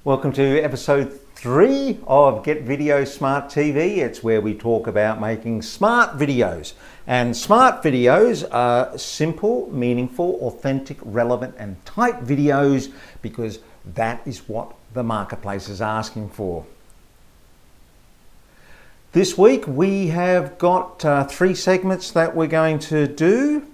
Welcome to episode 3 of Get Video Smart TV. It's where we talk about making smart videos. And smart videos are simple, meaningful, authentic, relevant and tight videos because that is what the marketplace is asking for. This week we have got 3 segments that we're going to do.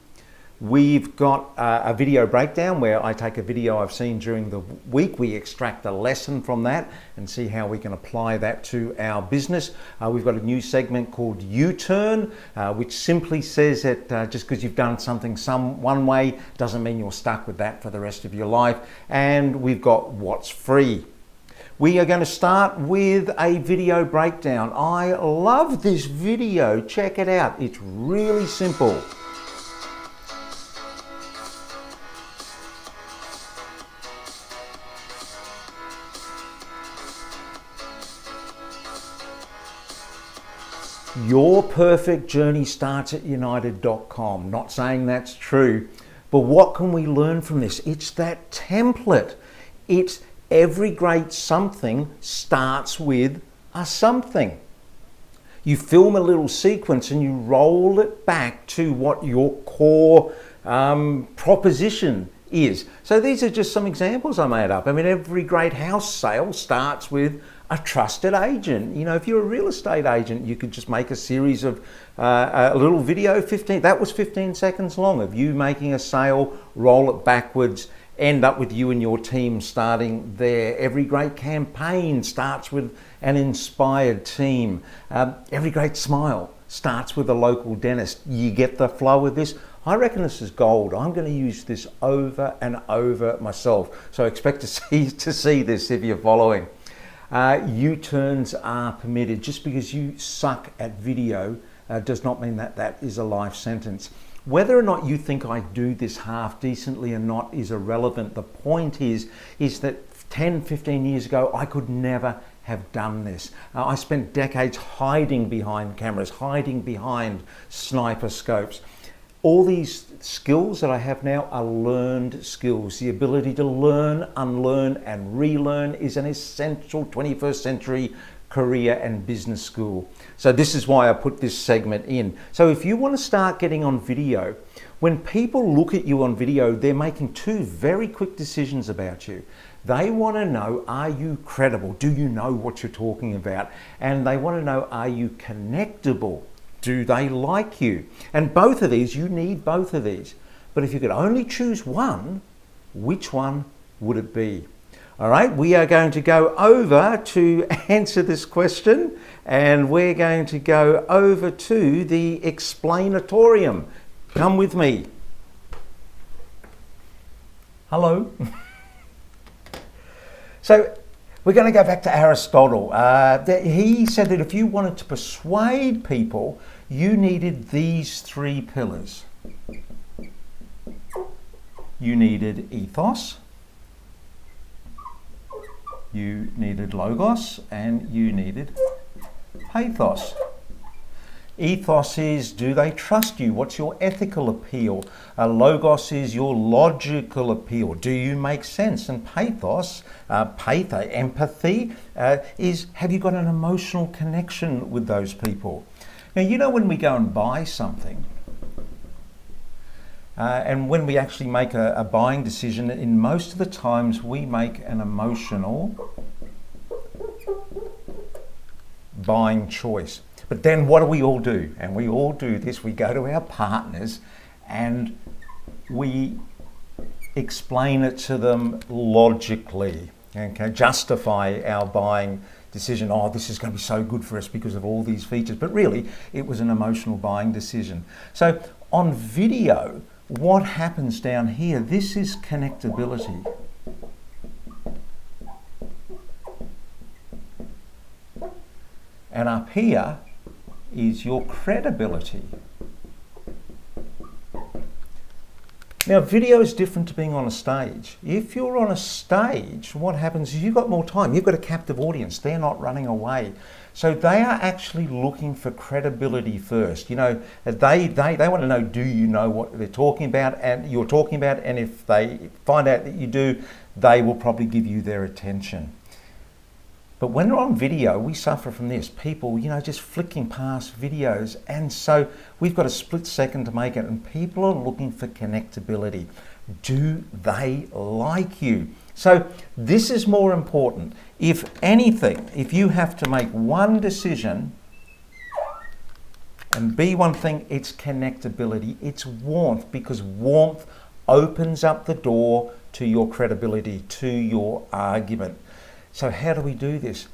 We've got a video breakdown where I take a video I've seen during the week. We extract a lesson from that and see how we can apply that to our business. We've got a new segment called U-Turn, which simply says that just because you've done something one way doesn't mean you're stuck with that for the rest of your life. And we've got What's Free. We are going to start with a video breakdown. I love this video. Check it out. It's really simple. Your perfect journey starts at united.com. Not saying that's true, but what can we learn from this? It's that template. It's every great something starts with a something. You film a little sequence and you roll it back to what your core proposition is. So these are just some examples I made up. I mean, every great house sale starts with a trusted agent. You know, if you're a real estate agent, you could just make a series of a little video, that was 15 seconds long of you making a sale, roll it backwards, end up with you and your team starting there. Every great campaign starts with an inspired team. Every great smile starts with a local dentist. You get the flow of this? I reckon this is gold. I'm going to use this over and over myself. So expect to see this if you're following. U-turns are permitted. Just because you suck at video does not mean that that is a life sentence. Whether or not you think I do this half decently or not is irrelevant. The point is that 10, 15 years ago, I could never have done this. I spent decades hiding behind cameras, hiding behind sniper scopes. All these skills that I have now are learned skills. The ability to learn, unlearn, and relearn is an essential 21st century career and business school. So this is why I put this segment in. So if you want to start getting on video, when people look at you on video, they're making 2 very quick decisions about you. They want to know, are you credible? Do you know what you're talking about? And they want to know, are you connectable? Do they like you? And both of these, you need both of these. But if you could only choose one, which one would it be? All right, we are going to go over to answer this question, and we're going to go over to the explainatorium. Come with me. Hello. So we're going to go back to Aristotle. He said that if you wanted to persuade people, you needed these 3 pillars. You needed ethos, you needed logos, and you needed pathos. Ethos is, do they trust you? What's your ethical appeal? Logos is your logical appeal. Do you make sense? And pathos, empathy, is, have you got an emotional connection with those people? Now, you know, when we go and buy something, and when we actually make a buying decision, in most of the times we make an emotional buying choice. But then what do we all do? And we all do this. We go to our partners and we explain it to them logically, okay? Justify our buying decision. Oh, this is going to be so good for us because of all these features. But really, it was an emotional buying decision. So on video, what happens down here? This is connectability. And up here is your credibility. Now, video is different to being on a stage. If you're on a stage, what happens is you've got more time. You've got a captive audience. They're not running away. So they are actually looking for credibility first. You know, they want to know, do you know what they're talking about and you're talking about? And if they find out that you do, they will probably give you their attention. But when we're on video, we suffer from this. People, just flicking past videos. And so we've got a split second to make it. And people are looking for connectability. Do they like you? So this is more important. If anything, if you have to make one decision and be one thing, it's connectability. It's warmth, because warmth opens up the door to your credibility, to your argument. So how do we do this?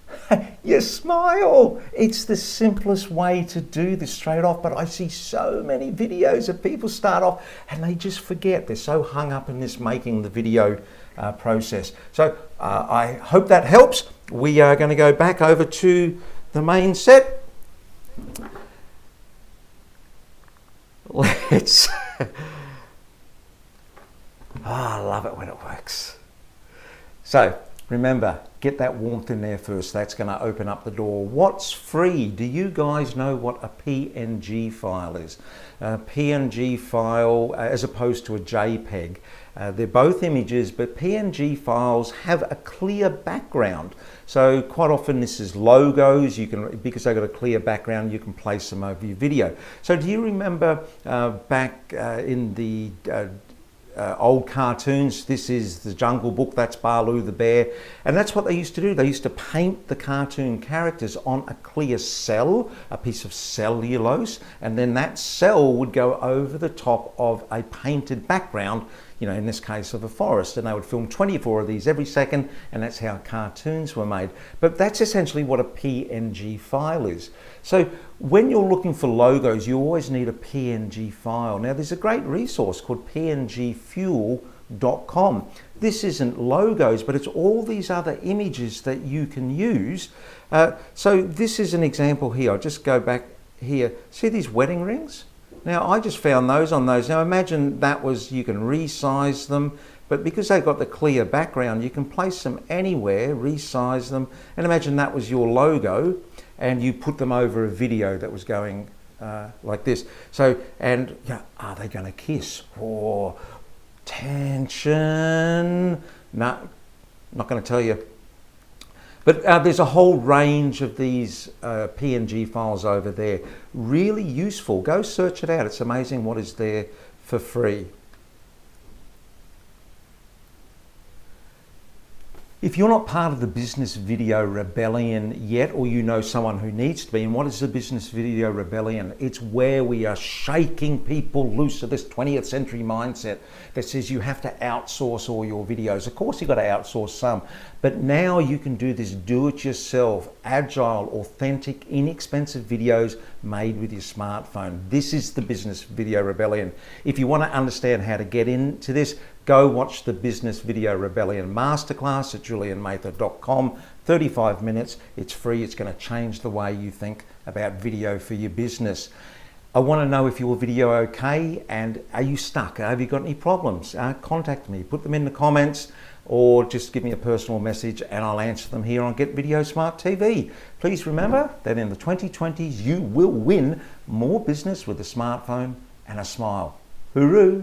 You smile. It's the simplest way to do this straight off. But I see so many videos of people start off and they just forget. They're so hung up in this making the video process. So I hope that helps. We are going to go back over to the main set. Let's... I love it when it works. So remember, get that warmth in there first. That's going to open up the door. What's free? Do you guys know what a PNG file is? A PNG file, as opposed to a JPEG. They're both images, but PNG files have a clear background. So quite often this is logos. Because they've got a clear background, you can place them over your video. So do you remember back in the old cartoons? This is the Jungle Book, that's Baloo the bear, and that's what they used to do. They used to paint the cartoon characters on a clear cell, a piece of cellulose, and then that cell would go over the top of a painted background, in this case of a forest, and they would film 24 of these every second, and that's how cartoons were made. But that's essentially what a PNG file is. So when you're looking for logos, you always need a PNG file. Now there's a great resource called pngfuel.com. This isn't logos, but it's all these other images that you can use. So this is an example here. I'll just go back here. See these wedding rings? Now I just found those on those. Now imagine you can resize them, but because they've got the clear background, you can place them anywhere, resize them, and imagine that was your logo, and you put them over a video that was going like this. So, and are they going to kiss? Or tension? No, not going to tell you. But there's a whole range of these PNG files over there. Really useful. Go search it out. It's amazing what is there for free. If you're not part of the Business Video Rebellion yet, or you know someone who needs to be, and what is the Business Video Rebellion? It's where we are shaking people loose of this 20th century mindset that says you have to outsource all your videos. Of course, you've got to outsource some, but now you can do this do-it-yourself, agile, authentic, inexpensive videos made with your smartphone. This is the Business Video Rebellion. If you want to understand how to get into this, go watch the Business Video Rebellion Masterclass at julianmather.com. 35 minutes. It's free. It's going to change the way you think about video for your business. I want to know if your video okay, and are you stuck? Have you got any problems? Contact me. Put them in the comments, or just give me a personal message and I'll answer them here on Get Video Smart TV. Please remember that in the 2020s you will win more business with a smartphone and a smile. Hooroo!